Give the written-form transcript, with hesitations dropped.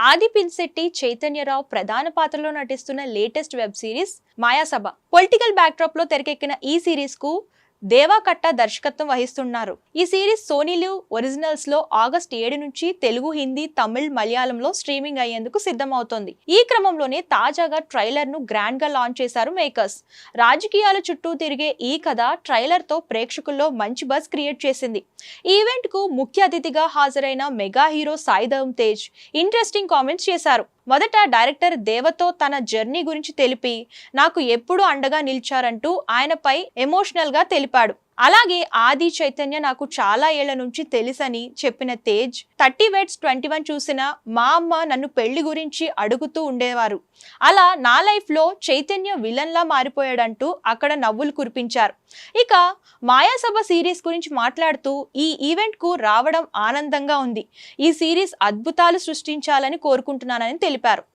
ఆది పిన్సెట్టి, చైతన్యరావు ప్రధాన పాత్రలో నటిస్తున్న latest web series Mayasabha. Political backdrop లో తెరకెక్కిన ఈ సిరీస్ కు దేవా కట్ట దర్శకత్వం వహిస్తున్నారు. ఈ సిరీస్ సోనీ లివ్ ఒరిజినల్స్ లో ఆగస్టు 7 నుంచి తెలుగు, హిందీ, తమిళ్, మలయాళంలో స్ట్రీమింగ్ అయ్యేందుకు సిద్ధమవుతోంది. ఈ క్రమంలోనే తాజాగా ట్రైలర్ ను గ్రాండ్ గా లాంచ్ చేశారు మేకర్స్. రాజకీయాల చుట్టూ తిరిగే ఈ కథ ట్రైలర్ తో ప్రేక్షకుల్లో మంచి బజ్ క్రియేట్ చేసింది. ఈ ఈవెంట్ కు ముఖ్య అతిథిగా హాజరైన mega hero Sai Dharam Tej interesting comments చేశారు. మొదట డైరెక్టర్ దేవతో తన జర్నీ గురించి తెలిపి నాకు ఎప్పుడు అండగా నిలిచారంటూ ఆయనపై ఎమోషనల్ గా తెలిపాడు. అలాగే ఆది, చైతన్య నాకు చాలా ఏళ్ల నుంచి తెలుసని చెప్పిన తేజ్ 30 Weights 21 చూసిన మా అమ్మ నన్ను పెళ్లి గురించి అడుగుతూ ఉండేవారు. అలా నా లైఫ్ లో చైతన్య విలన్ లా మారిపోయాడంటూ అక్కడ నవ్వులు కురిపించారు. ఇక మాయాసభ సిరీస్ గురించి మాట్లాడుతూ ఈ ఈవెంట్ కు రావడం ఆనందంగా ఉంది. ఈ సిరీస్ అద్భుతాలు సృష్టించాలని కోరుకుంటున్నానని తెలిపారు.